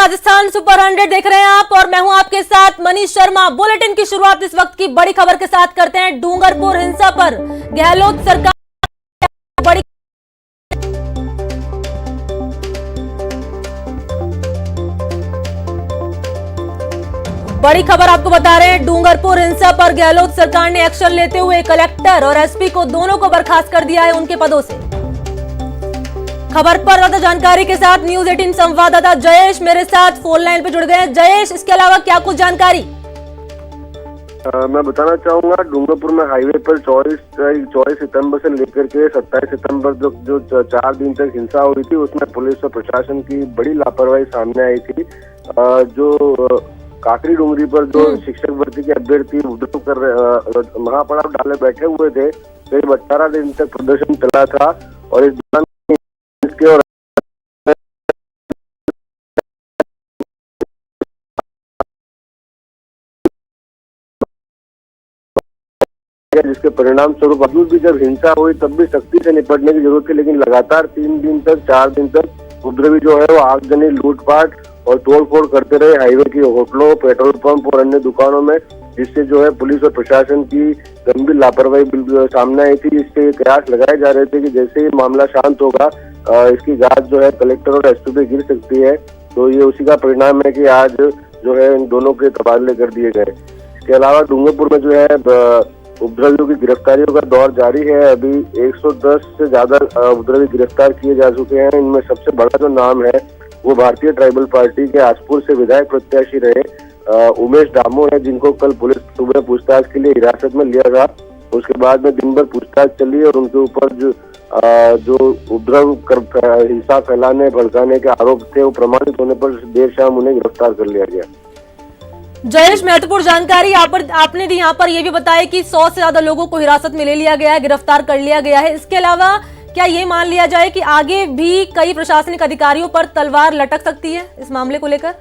Rajasthan super 100 देख रहे हैं आप और मैं हूं आपके साथ मनीष शर्मा। बुलेटिन की शुरुआत इस वक्त की बड़ी खबर के साथ करते हैं। डूंगरपुर हिंसा पर गहलोत सरकार बड़ी खबर आपको बता रहे हैं। डूंगरपुर हिंसा पर गहलोत सरकार ने एक्शन लेते हुए कलेक्टर और एसपी को दोनों को बर्खास्त कर दिया है उनके पदों से। खबर पर ज्यादा जानकारी के साथ न्यूज 18 संवाददाता जयेश मेरे साथ फोन लाइन पे जुड़ गए हैं। जयेश, इसके अलावा क्या कुछ जानकारी? मैं बताना चाहूंगा, डूंगरपुर में हाईवे पर 24 सितंबर से लेकर के 27 सितंबर जो 4 दिन तक हिंसा हुई थी, उसमें पुलिस और प्रशासन की बड़ी लापरवाही सामने आई थी। जो काकरी डूंगरी पर जो शिक्षक भर्ती के अभ्यर्थी उपद्रव कर महापड़ाव डाले बैठे हुए थे, करीब 18 दिन तक प्रदर्शन चला था और इस दौरान इसके और जिसके परिणाम स्वरूप अभी भी जब हिंसा हुई तब भी सख्ती से निपटने की जरूरत थी, लेकिन लगातार 4 दिन तक उपद्रवी जो है वो आगजनी, लूटपाट और तोड़फोड़ करते रहे हाईवे की होटलों, पेट्रोल पंप और अन्य दुकानों में, जिससे जो है पुलिस और प्रशासन की गंभीर लापरवाही सामने आई थी। इससे कयास लगाए जा रहे थे कि जैसे ही मामला शांत होगा इसकी गाज जो है कलेक्टर और एसपी पे गिर सकती है। तो ये उसी का परिणाम है कि आज जो है इन दोनों के तबादले कर दिए गए। इसके अलावा डूंगरपुर में जो है उपद्रवियों की गिरफ्तारियों का दौर जारी है। अभी 110 से ज्यादा उपद्रवी गिरफ्तार किए जा चुके हैं। इनमें सबसे बड़ा जो नाम है वो भारतीय ट्राइबल पार्टी के आसपुर से विधायक प्रत्याशी रहे उमेश डामोर है, जिनको कल पुलिस सुबह पूछताछ के लिए हिरासत में लिया था। उसके बाद में दिन भर पूछताछ चली और उनके ऊपर जो उपद्रव कर हिंसा फैलाने, भड़काने के आरोप थे, वो प्रमाणित होने पर देर शाम उन्हें गिरफ्तार कर लिया गया। जयेश, महत्वपूर्ण जानकारी आपने दी। यहाँ पर यह भी बताया कि 100 से ज्यादा लोगों को हिरासत में ले लिया गया है, गिरफ्तार कर लिया गया है। इसके अलावा क्या ये मान लिया जाए कि आगे भी कई प्रशासनिक अधिकारियों पर तलवार लटक सकती है इस मामले को लेकर?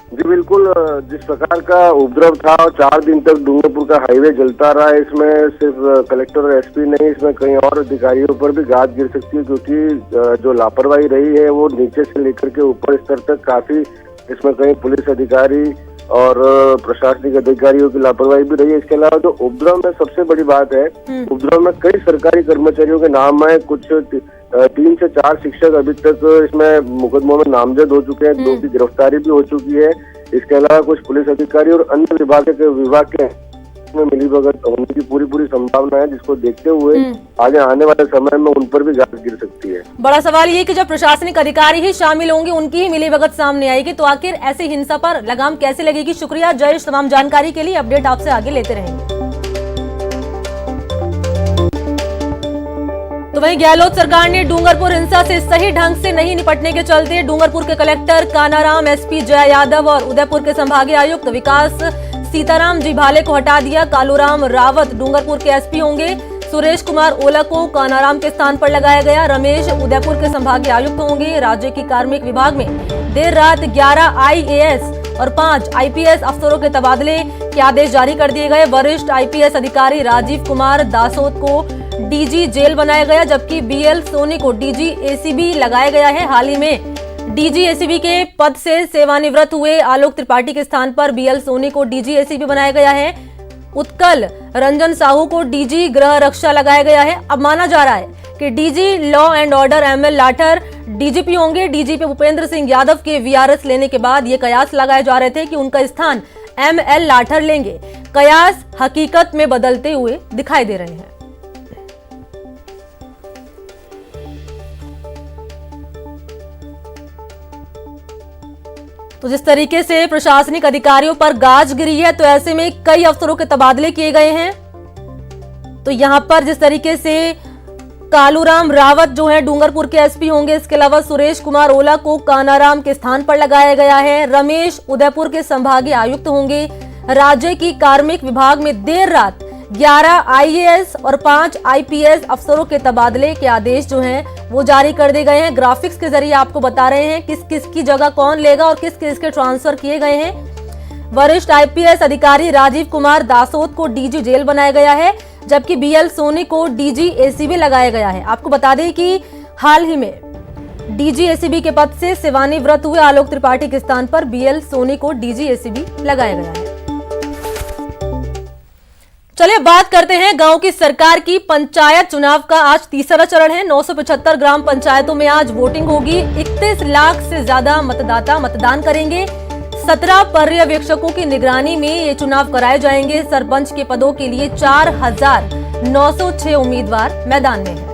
जी बिल्कुल, जिस प्रकार का उपद्रव था और 4 दिन तक डूंगरपुर का हाईवे जलता रहा, इसमें सिर्फ कलेक्टर और एसपी नहीं, इसमें कई और अधिकारियों पर भी गाज गिर सकती है, क्योंकि जो लापरवाही रही है वो नीचे से लेकर के ऊपर स्तर तक काफी, इसमें कई पुलिस अधिकारी और प्रशासनिक अधिकारियों की लापरवाही भी रही है। इसके अलावा जो उपद्रव में सबसे बड़ी बात है, उपद्रव में कई सरकारी कर्मचारियों के नाम है। कुछ 3 से 4 शिक्षक अभी तक इसमें मुकदमों में नामजद हो चुके हैं, 2 की गिरफ्तारी भी हो चुकी है। इसके अलावा कुछ पुलिस अधिकारी और अन्य विभाग के में मिलीभगत होने की पूरी संभावना है, जिसको देखते हुए आगे आने वाले समय में उन पर भी गाज गिर सकती है। बड़ा सवाल ये कि जब प्रशासनिक अधिकारी ही शामिल होंगे, उनकी ही मिलीभगत सामने आएगी, तो आखिर ऐसी हिंसा पर लगाम कैसे लगेगी? शुक्रिया जयेश, तमाम जानकारी के लिए। अपडेट आपसे आगे लेते रहेंगे। तो वहीं गहलोत सरकार ने डूंगरपुर हिंसा से सही ढंग से नहीं निपटने के चलते डूंगरपुर के कलेक्टर कानाराम, एसपी जय यादव और उदयपुर के संभागीय आयुक्त विकास सीताराम जी भाले को हटा दिया। कालूराम रावत डूंगरपुर के एसपी होंगे। सुरेश कुमार ओला को कानाराम के स्थान पर लगाया गया। रमेश उदयपुर के संभागीय आयुक्त होंगे। राज्य की कार्मिक विभाग में देर रात 11 IAS और 5 IPS अफसरों के तबादले के आदेश जारी कर दिए गए। वरिष्ठ IPS अधिकारी राजीव कुमार दासोत को DG जेल बनाया गया, जबकि BL सोनी को DG ACB लगाया गया है। हाल ही में DG ACB के पद से सेवानिवृत्त हुए आलोक त्रिपाठी के स्थान पर BL सोनी को DG ACB बनाया गया है। उत्कल रंजन साहू को DG गृह रक्षा लगाया गया है। अब माना जा रहा है कि DG law and order ML Lathar DGP होंगे। DGP भूपेंद्र सिंह यादव के VRS लेने के बाद ये कयास लगाए जा रहे थे कि उनका स्थान ML लाठर लेंगे। कयास हकीकत में बदलते हुए दिखाई दे रहे हैं। तो जिस तरीके से प्रशासनिक अधिकारियों पर गाज गिरी है, तो ऐसे में कई अफसरों के तबादले किए गए हैं। तो यहां पर जिस तरीके से कालूराम रावत जो है डूंगरपुर के एसपी होंगे, इसके अलावा सुरेश कुमार ओला को कानाराम के स्थान पर लगाया गया है। रमेश उदयपुर के संभागीय आयुक्त होंगे। राज्य की कार्मिक विभाग में देर रात 11 IAS और 5 IPS अफसरों के तबादले के आदेश जो हैं वो जारी कर दिए गए हैं। ग्राफिक्स के जरिए आपको बता रहे हैं किस किस की जगह कौन लेगा और किस किस के ट्रांसफर किए गए हैं। वरिष्ठ IPS अधिकारी राजीव कुमार दासोत को DG जेल बनाया गया है, जबकि BL सोनी को DG ACB लगाया गया है। आपको बता दें कि हाल ही में डीजी एसीबी के पद से सेवानिवृत्त हुए आलोक त्रिपाठी के स्थान पर बीएल सोनी को डीजी एसीबी लगाया गया है। चलिए बात करते हैं गांव की सरकार की। पंचायत चुनाव का आज तीसरा चरण है। 975 ग्राम पंचायतों में आज वोटिंग होगी। 31 लाख से ज्यादा मतदाता मतदान करेंगे। 17 पर्यवेक्षकों की निगरानी में ये चुनाव कराए जाएंगे। सरपंच के पदों के लिए 4906 उम्मीदवार मैदान में हैं।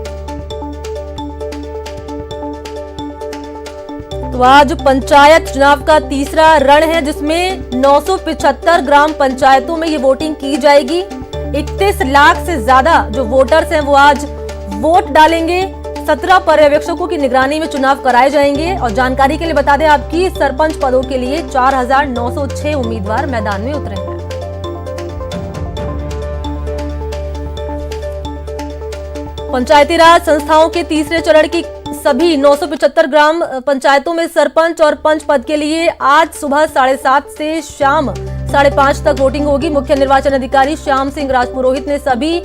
तो आज पंचायत चुनाव का तीसरा रण है, जिसमें 975 ग्राम पंचायतों में ये वोटिंग की जाएगी। 31 लाख से ज्यादा जो वोटर्स हैं वो आज वोट डालेंगे। 17 पर्यवेक्षकों की निगरानी में चुनाव कराए जाएंगे। और जानकारी के लिए बता दें आपकी, सरपंच पदों के लिए 4906 उम्मीदवार मैदान में उतरे हैं। पंचायती राज संस्थाओं के तीसरे चरण की सभी 975 ग्राम पंचायतों में सरपंच और पंच पद के लिए आज सुबह 7:30 से शाम 5:30 तक वोटिंग होगी। मुख्य निर्वाचन अधिकारी श्याम सिंह राजपुरोहित ने सभी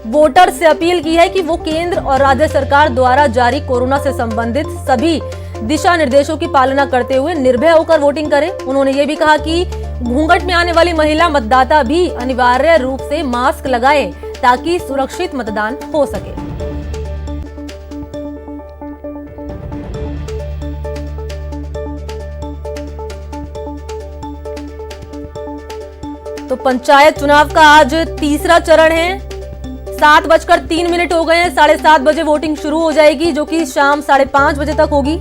वोटर से अपील की है कि वो केंद्र और राज्य सरकार द्वारा जारी कोरोना से संबंधित सभी दिशा निर्देशों की पालना करते हुए निर्भय होकर वोटिंग करें। उन्होंने ये भी कहा कि घूंघट में आने वाली महिला मतदाता भी अनिवार्य रूप से मास्क लगाएं ताकि सुरक्षित मतदान हो सके। तो पंचायत चुनाव का आज तीसरा चरण है। 7:03 हो गए हैं। 7:30 बजे वोटिंग शुरू हो जाएगी, जो कि शाम 5:30 बजे तक होगी।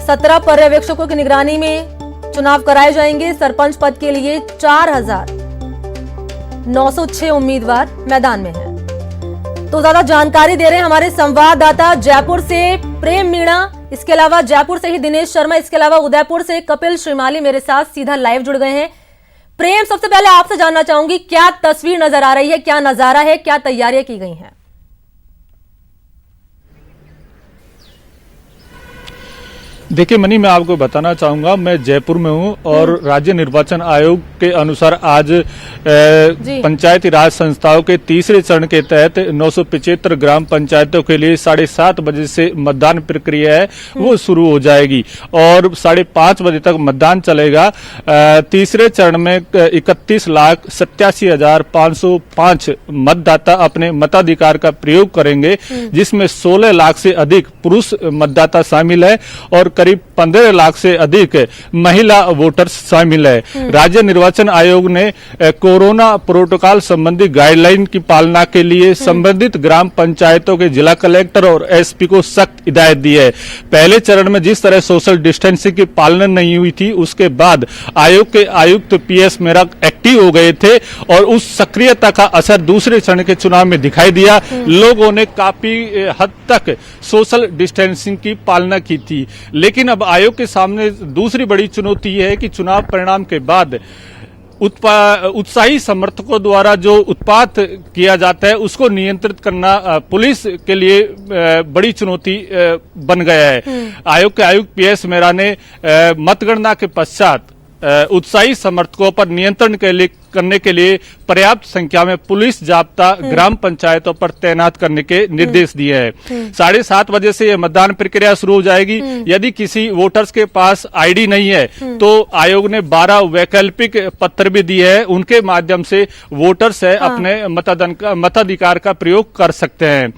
17 पर्यवेक्षकों की निगरानी में चुनाव कराए जाएंगे। सरपंच पद के लिए 4906 उम्मीदवार मैदान में हैं। तो ज्यादा जानकारी दे रहे हैं हमारे संवाददाता जयपुर से प्रेम मीणा, इसके अलावा जयपुर से ही दिनेश शर्मा, इसके अलावा उदयपुर से कपिल श्रीमाली मेरे साथ सीधा लाइव जुड़ गए हैं। प्रेम, सबसे पहले आपसे जानना चाहूंगी, क्या तस्वीर नजर आ रही है, क्या नजारा है, क्या तैयारियां की गई हैं? देखिए मनी, मैं आपको बताना चाहूंगा, मैं जयपुर में हूं और राज्य निर्वाचन आयोग के अनुसार आज पंचायती राज संस्थाओं के तीसरे चरण के तहत 975 ग्राम पंचायतों के लिए 7:30 बजे से मतदान प्रक्रिया है वो शुरू हो जाएगी और 5:30 बजे तक मतदान चलेगा। तीसरे चरण में 31,87,505 मतदाता अपने मताधिकार का प्रयोग करेंगे, जिसमें 16 लाख से अधिक पुरुष मतदाता शामिल है और करीब 15 लाख से अधिक महिला वोटर्स शामिल है। राज्य निर्वाचन आयोग ने कोरोना प्रोटोकॉल संबंधी गाइडलाइन की पालना के लिए संबंधित ग्राम पंचायतों के जिला कलेक्टर और एसपी को सख्त हिदायत दी है। पहले चरण में जिस तरह सोशल डिस्टेंसिंग की पालना नहीं हुई थी, उसके बाद आयोग के आयुक्त पीएस मेहरा एक्टिव हो गए थे और उस सक्रियता का असर दूसरे चरण के चुनाव में दिखाई दिया। लोगों ने काफी हद तक सोशल डिस्टेंसिंग की पालना की थी, लेकिन अब आयोग के सामने दूसरी बड़ी चुनौती है कि चुनाव परिणाम के बाद उत्साही समर्थकों द्वारा जो उत्पात किया जाता है उसको नियंत्रित करना पुलिस के लिए बड़ी चुनौती बन गया है। आयोग के आयुक्त पीएस मेहरा ने मतगणना के पश्चात उत्साही समर्थकों पर नियंत्रण करने के लिए पर्याप्त संख्या में पुलिस जाब्ता ग्राम पंचायतों पर तैनात करने के निर्देश दिए हैं। 7:30 बजे से यह मतदान प्रक्रिया शुरू हो जाएगी। यदि किसी वोटर्स के पास आईडी नहीं है तो आयोग ने 12 वैकल्पिक पत्र भी दिए हैं, उनके माध्यम से वोटर्स है अपने मताधिकार का प्रयोग कर सकते हैं।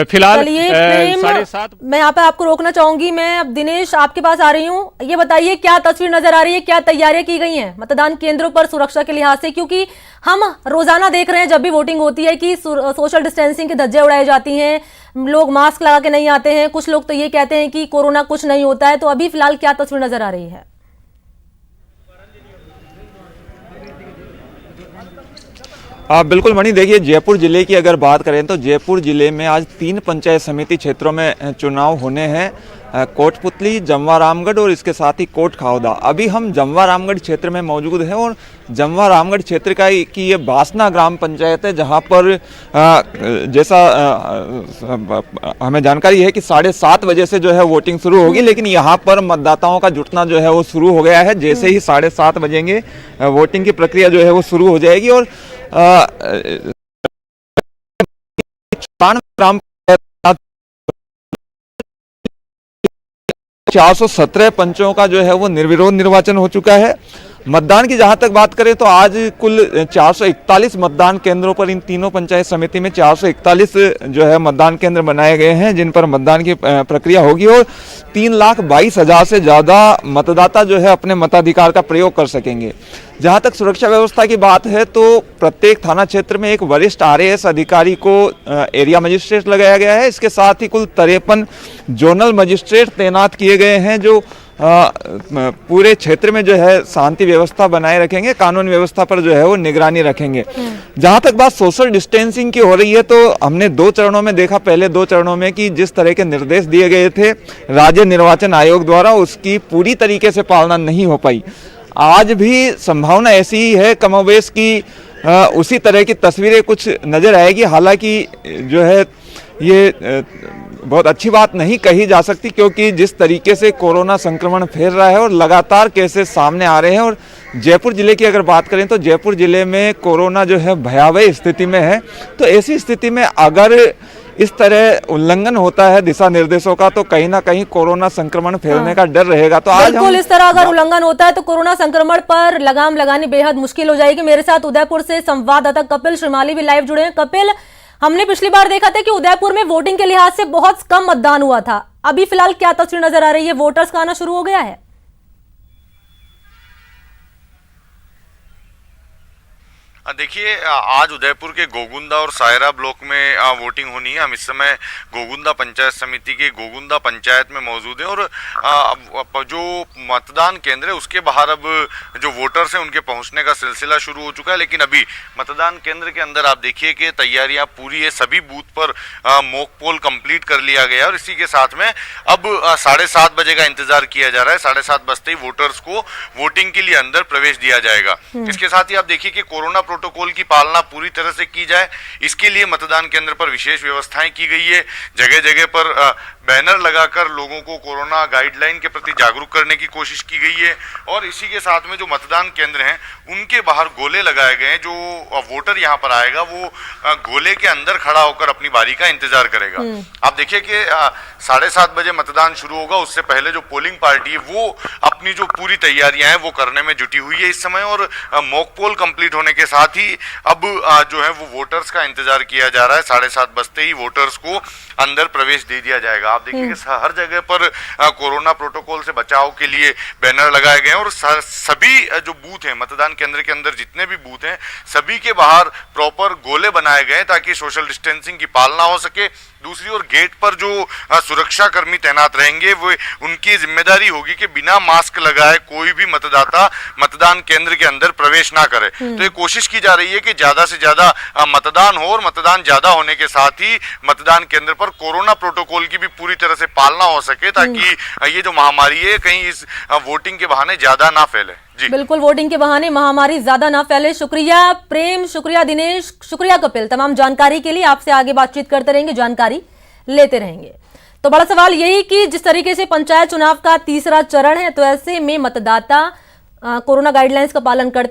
फिलहाल 7:30 मैं यहाँ पे आपको रोकना चाहूंगी। मैं अब दिनेश आपके पास आ रही हूँ। ये बताइए क्या तस्वीर नजर आ रही है, क्या तैयारियां की गई हैं मतदान केंद्रों पर सुरक्षा के लिहाज से, क्योंकि हम रोजाना देख रहे हैं जब भी वोटिंग होती है कि सोशल डिस्टेंसिंग की धज्जियां उड़ाई जाती हैं, लोग मास्क लगा के नहीं आते हैं, कुछ लोग तो ये कहते हैं कि कोरोना कुछ नहीं होता है। तो अभी फिलहाल क्या तस्वीर नजर आ रही है? बिल्कुल मणि, देखिए जयपुर जिले की अगर बात करें तो जयपुर जिले में आज 3 पंचायत समिति क्षेत्रों में चुनाव होने हैं, कोटपुतली, जमवा रामगढ़ और इसके साथ ही कोट खाउदा। अभी हम जमवा रामगढ़ क्षेत्र में मौजूद हैं और जमवा रामगढ़ क्षेत्र की ये बासना ग्राम पंचायत है, जहां पर जैसा हमें जानकारी है कि 7:30 बजे से जो है वोटिंग शुरू होगी, लेकिन यहाँ पर मतदाताओं का जुटना जो है वो शुरू हो गया है। जैसे ही 7:30 बजेंगे वोटिंग की प्रक्रिया जो है वो शुरू हो जाएगी और ग्राम 417 पंचों का जो है वो निर्विरोध निर्वाचन हो चुका है। मतदान की जहां तक बात करें तो आज कुल 441 मतदान केंद्रों पर इन तीनों पंचायत समिति में 441 जो है मतदान केंद्र बनाए गए हैं जिन पर मतदान की प्रक्रिया होगी और 3,22,000 से ज़्यादा मतदाता जो है अपने मताधिकार का प्रयोग कर सकेंगे। जहां तक सुरक्षा व्यवस्था की बात है तो प्रत्येक थाना क्षेत्र में एक वरिष्ठ RAS अधिकारी को एरिया मजिस्ट्रेट लगाया गया है। इसके साथ ही कुल 53 जोनल मजिस्ट्रेट तैनात किए गए हैं जो पूरे क्षेत्र में जो है शांति व्यवस्था बनाए रखेंगे, कानून व्यवस्था पर जो है वो निगरानी रखेंगे। जहां तक बात सोशल डिस्टेंसिंग की हो रही है तो हमने 2 चरणों में देखा, पहले 2 चरणों में कि जिस तरह के निर्देश दिए गए थे राज्य निर्वाचन आयोग द्वारा उसकी पूरी तरीके से पालना नहीं हो पाई। आज भी संभावना ऐसी ही है कमोबेश की उसी तरह की तस्वीरें कुछ नजर आएगी। हालांकि जो है ये बहुत अच्छी बात नहीं कही जा सकती क्योंकि जिस तरीके से कोरोना संक्रमण फैल रहा है और लगातार केसेस सामने आ रहे हैं और जयपुर जिले की अगर बात करें तो जयपुर जिले में कोरोना जो है भयावह स्थिति में है। तो ऐसी स्थिति में अगर इस तरह उल्लंघन होता है दिशा निर्देशों का तो कहीं ना कहीं कोरोना संक्रमण फैलने का डर रहेगा। तो आज बिल्कुल इस तरह अगर उल्लंघन होता है तो कोरोना संक्रमण पर लगाम लगानी बेहद मुश्किल हो जाएगी। मेरे साथ उदयपुर से संवाददाता कपिल श्रीमाली भी लाइव जुड़े हैं। कपिल, हमने पिछली बार देखा था कि उदयपुर में वोटिंग के लिहाज से बहुत कम मतदान हुआ था, अभी फिलहाल क्या तस्वीर नजर आ रही है? वोटर्स का आना शुरू हो गया है? देखिए, आज उदयपुर के गोगुंदा और सायरा ब्लॉक में वोटिंग होनी है। हम इस समय गोगुंदा पंचायत समिति के गोगुंदा पंचायत में मौजूद हैं और जो मतदान केंद्र है उसके बाहर अब जो वोटर्स हैं उनके पहुंचने का सिलसिला शुरू हो चुका है। लेकिन अभी मतदान केंद्र के अंदर आप देखिए कि तैयारियां पूरी है, सभी बूथ पर मॉक पोल कंप्लीट कर लिया गया है और इसी के साथ में अब 7:30 बजे का इंतजार किया जा रहा है। 7:30 बजते ही वोटर्स को वोटिंग के लिए अंदर प्रवेश दिया जाएगा। इसके साथ ही आप देखिए कि कोरोना प्रोटोकॉल की पालना पूरी तरह से की जाए, इसके लिए मतदान केंद्र पर विशेष व्यवस्थाएं की गई है। जगह जगह पर बैनर लगाकर लोगों को कोरोना गाइडलाइन के प्रति जागरूक करने की कोशिश की गई है और इसी के साथ में जो मतदान केंद्र हैं उनके बाहर गोले लगाए गए हैं। जो वोटर यहाँ पर आएगा वो गोले के अंदर खड़ा होकर अपनी बारी का इंतजार करेगा। आप देखिए कि 7:30 बजे मतदान शुरू होगा, उससे पहले जो पोलिंग पार्टी है वो अपनी जो पूरी तैयारियां हैं वो करने में जुटी हुई है इस समय और मॉक पोल कंप्लीट होने के साथ ही अब जो है वो वोटर्स का इंतजार किया जा रहा है। 7:30 बजते ही वोटर्स को अंदर प्रवेश दे दिया जाएगा। आप देखिए कि हर जगह पर कोरोना प्रोटोकॉल से बचाव के लिए बैनर लगाए गए हैं और सभी जो बूथ हैं मतदान केंद्र के अंदर जितने भी बूथ हैं सभी के बाहर प्रॉपर गोले बनाए गए हैं ताकि सोशल डिस्टेंसिंग की पालना हो सके। दूसरी ओर गेट पर जो सुरक्षा कर्मी तैनात रहेंगे वो उनकी जिम्मेदारी होगी कि बिना मास्क लगाए कोई भी मतदाता मतदान केंद्र के अंदर प्रवेश ना करे। तो ये कोशिश की जा रही है कि ज्यादा से ज्यादा मतदान हो और मतदान ज्यादा होने के साथ ही मतदान केंद्र पर कोरोना प्रोटोकॉल की भी पूरी तरह से पालना हो सके ताकि ये जो महामारी है कहीं इस वोटिंग के बहाने ज्यादा ना फैले। जी बिल्कुल, वोटिंग के बहाने महामारी ज्यादा ना फैले। शुक्रिया प्रेम, शुक्रिया दिनेश, शुक्रिया कपिल, तमाम जानकारी के लिए। आपसे आगे बातचीत करते रहेंगे, जानकारी लेते रहेंगे। तो बड़ा सवाल यही कि जिस तरीके से पंचायत चुनाव का तीसरा चरण है तो ऐसे में मतदाता कोरोना गाइडलाइंस का पालन करते हैं।